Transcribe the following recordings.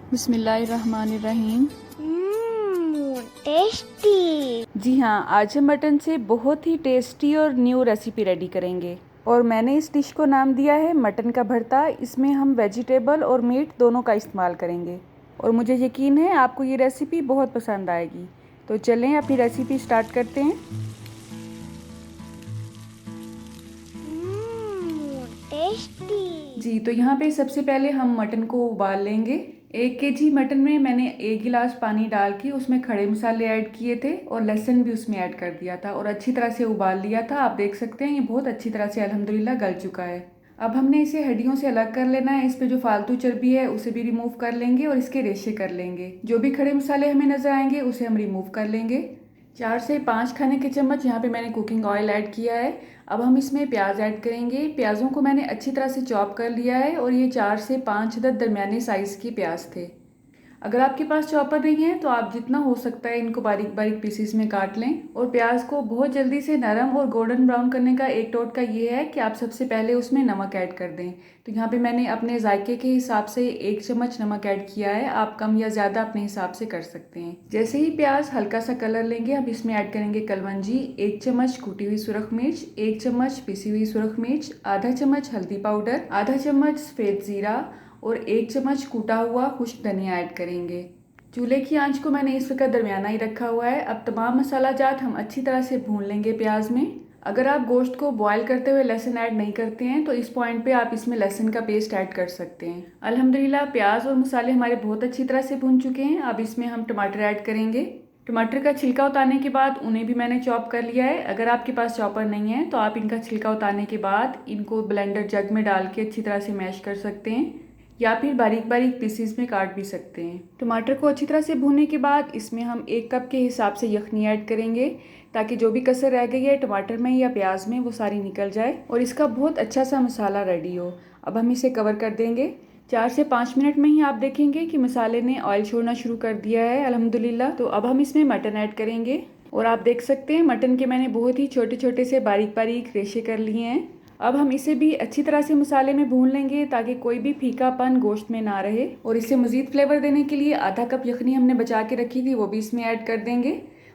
बिस्मिल्लाहिर्रहमानिर्रहीम। टेस्टी। जी हाँ, आज हम मटन से बहुत ही टेस्टी और न्यू रेसिपी रेडी करेंगे और मैंने इस डिश को नाम दिया है मटन का भरता। इसमें हम वेजिटेबल और मीट दोनों का इस्तेमाल करेंगे और मुझे यकीन है आपको ये रेसिपी बहुत पसंद आएगी। तो चलें अपनी रेसिपी स्टार्ट करते हैं। टेस्टी। जी, तो यहाँ पे सबसे पहले हम मटन को उबाल लेंगे। 1 केजी मटन में मैंने 1 गिलास पानी डाल के उसमें खड़े मसाले ऐड किए थे और लहसुन भी उसमें ऐड कर दिया था और अच्छी तरह से उबाल लिया था। आप देख सकते हैं ये बहुत अच्छी तरह से अल्हम्दुलिल्लाह गल चुका है। अब हमने इसे हड्डियों से अलग कर लेना है। इस पे जो फालतू चर्बी है उसे भी रिमूव कर लेंगे और इसके रेशे कर लेंगे। जो भी खड़े मसाले हमें नजर आएंगे उसे हम रिमूव कर लेंगे। 4 से 5 खाने के चम्मच यहाँ पे मैंने कुकिंग ऑयल ऐड किया है। अब हम इसमें प्याज ऐड करेंगे। प्याज़ों को मैंने अच्छी तरह से चॉप कर लिया है और ये 4 से 5 अदद दरमियाने साइज़ के प्याज थे। अगर आपके पास चॉपर नहीं है तो आप जितना हो सकता है इनको बारीक बारीक पीसीस में काट लें। और प्याज को बहुत जल्दी से नरम और गोल्डन ब्राउन करने का एक टोटका ये है कि आप सबसे पहले उसमें नमक ऐड कर दें। तो यहाँ पे मैंने अपने जायके के हिसाब से 1 चम्मच नमक ऐड किया है। आप कम या ज़्यादा अपने हिसाब से कर सकते हैं। जैसे ही प्याज हल्का सा कलर लेंगे अब इसमें ऐड करेंगे कलवंजी, 1 चम्मच कूटी हुई सुरख मिर्च, 1 चम्मच पिसी हुई सुरख मिर्च, आधा चम्मच हल्दी पाउडर, आधा चम्मच सफ़ेद ज़ीरा और 1 चम्मच कूटा हुआ खुश्क धनिया ऐड करेंगे। चूल्हे की आंच को मैंने इस वक्त दरमियाना ही रखा हुआ है। अब तमाम मसाला जात हम अच्छी तरह से भून लेंगे प्याज में। अगर आप गोश्त को बॉयल करते हुए लहसुन ऐड नहीं करते हैं तो इस पॉइंट पे आप इसमें लहसुन का पेस्ट ऐड कर सकते हैं। अल्हम्दुलिल्लाह प्याज और मसाले हमारे बहुत अच्छी तरह से भून चुके हैं। अब इसमें हम टमाटर ऐड करेंगे। टमाटर का छिलका उतारने के बाद उन्हें भी मैंने चॉप कर लिया है। अगर आपके पास चॉपर नहीं है तो आप इनका छिलका उतारने के बाद इनको ब्लेंडर जग में डाल के अच्छी तरह से मैश कर सकते हैं या फिर बारीक बारीक पीसीज में काट भी सकते हैं। टमाटर को अच्छी तरह से भूनने के बाद इसमें हम 1 कप के हिसाब से यखनी ऐड करेंगे ताकि जो भी कसर रह गई है टमाटर में या प्याज में वो सारी निकल जाए और इसका बहुत अच्छा सा मसाला रेडी हो। अब हम इसे कवर कर देंगे। 4 से 5 मिनट में ही आप देखेंगे कि मसाले ने ऑयल छोड़ना शुरू कर दिया है अल्हम्दुलिल्लाह। तो अब हम इसमें मटन ऐड करेंगे और आप देख सकते हैं मटन के मैंने बहुत ही छोटे छोटे से बारीक बारीक रेशे कर लिए हैं। अब हम इसे भी अच्छी तरह से मसाले में भून लेंगे ताकि कोई भी फीकापन गोश्त में ना रहे। और इसे मज़ीद फ्लेवर देने के लिए आधा कप यखनी हमने बचा के रखी थी वो भी इसमें ऐड कर देंगे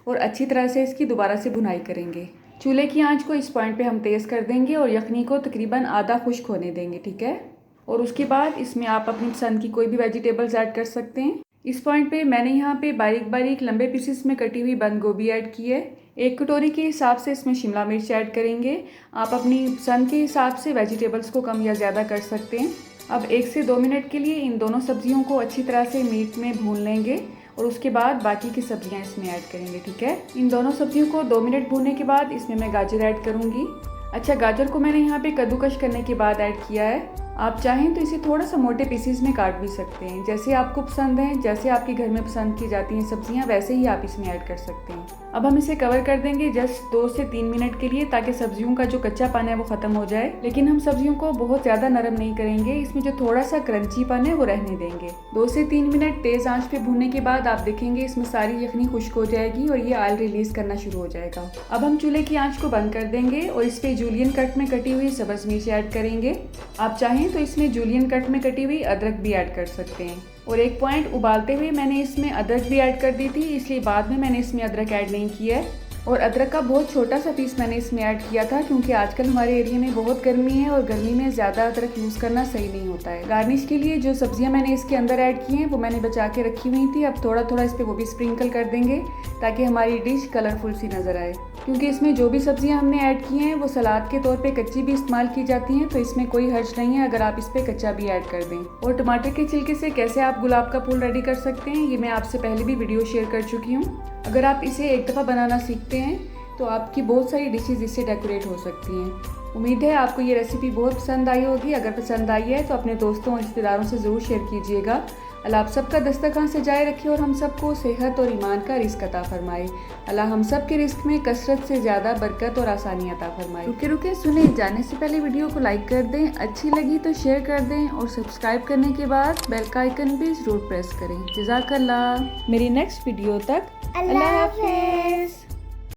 और अच्छी तरह से इसकी दोबारा से भुनाई करेंगे। चूल्हे की आंच को इस पॉइंट पे हम तेज़ कर देंगे और यखनी को तकरीबन आधा खुश्क होने देंगे, ठीक है। और उसके बाद इसमें आप अपनी पसंद की कोई भी वेजिटेबल्स ऐड कर सकते हैं। इस पॉइंट पे मैंने यहाँ पे बारीक बारीक लंबे पीसेस में कटी हुई बंद गोभी ऐड की है। 1 कटोरी के हिसाब से इसमें शिमला मिर्च ऐड करेंगे। आप अपनी पसंद के हिसाब से वेजिटेबल्स को कम या ज़्यादा कर सकते हैं। अब 1 से 2 मिनट के लिए इन दोनों सब्जियों को अच्छी तरह से मीट में भून लेंगे और उसके बाद बाकी की सब्जियां इसमें ऐड करेंगे, ठीक है। इन दोनों सब्जियों को 2 मिनट भूनने के बाद इसमें मैं गाजर ऐड करूँगी। अच्छा, गाजर को मैंने यहाँ पे कद्दूकश करने के बाद ऐड किया है। आप चाहें तो इसे थोड़ा सा मोटे पीसीज में काट भी सकते हैं, जैसे आपको पसंद है, जैसे आपके घर में पसंद की जाती हैं सब्जियां वैसे ही आप इसमें ऐड कर सकते हैं। अब हम इसे कवर कर देंगे जस्ट 2 से 3 मिनट के लिए ताकि सब्जियों का जो कच्चापन है वो ख़त्म हो जाए। लेकिन हम सब्जियों को बहुत ज़्यादा नरम नहीं करेंगे, इसमें जो थोड़ा सा क्रंचीपन है वो रहने देंगे। 2 से 3 मिनट तेज़ आंच पे भूनने के बाद आप देखेंगे इसमें सारी यखनी खुश्क हो जाएगी और ये ऑयल रिलीज़ करना शुरू हो जाएगा। अब हम चूल्हे की आँच को बंद कर देंगे और इस पर जूलियन कट में कटी हुई सब्ज़ मिर्च ऐड करेंगे। आप चाहें तो इसमें जूलियन कट में कटी हुई अदरक भी ऐड कर सकते हैं। और एक पॉइंट, उबालते हुए मैंने इसमें अदरक भी ऐड कर दी थी, इसलिए बाद में मैंने इसमें अदरक ऐड नहीं किया है। और अदरक का बहुत छोटा सा पीस मैंने इसमें ऐड किया था क्योंकि आजकल हमारे एरिया में बहुत गर्मी है और गर्मी में ज़्यादा अदरक यूज़ करना सही नहीं होता है। गार्निश के लिए जो सब्जियां मैंने इसके अंदर ऐड की हैं वो मैंने बचा के रखी हुई थी। अब थोड़ा थोड़ा इस पर वो भी स्प्रिंकल कर देंगे ताकि हमारी डिश कलरफुल सी नज़र आए। क्योंकि इसमें जो भी सब्जियां हमने ऐड की हैं वो सलाद के तौर पे कच्ची भी इस्तेमाल की जाती हैं, तो इसमें कोई हर्ज नहीं है अगर आप इस पर कच्चा भी ऐड कर दें। और टमाटर के छिलके से कैसे आप गुलाब का फूल रेडी कर सकते हैं ये मैं आपसे पहले भी वीडियो शेयर कर चुकी हूँ। अगर आप इसे एक दफ़ा बनाना सीखते हैं तो आपकी बहुत सारी डिशेज़ इससे डेकोरेट हो सकती हैं। उम्मीद है आपको ये रेसिपी बहुत पसंद आई होगी। अगर पसंद आई है तो अपने दोस्तों और रिश्तेदारों से ज़रूर शेयर कीजिएगा। अल्लाह आप सबका दस्तरखान सजाए रखे और हम सबको सेहत और ईमान का रिस्क अता फरमाए। अल्लाह हम सब के रिस्क में कसरत से ज़्यादा बरकत और आसानी अता फरमाए। रुके रुके सुने, जाने से पहले वीडियो को लाइक कर दें, अच्छी लगी तो शेयर कर दें और सब्सक्राइब करने के बाद बेल का आइकन भी ज़रूर प्रेस करें। जज़ाकल्लाह। मेरी नेक्स्ट वीडियो तक अल्लाह हाफ़िज़।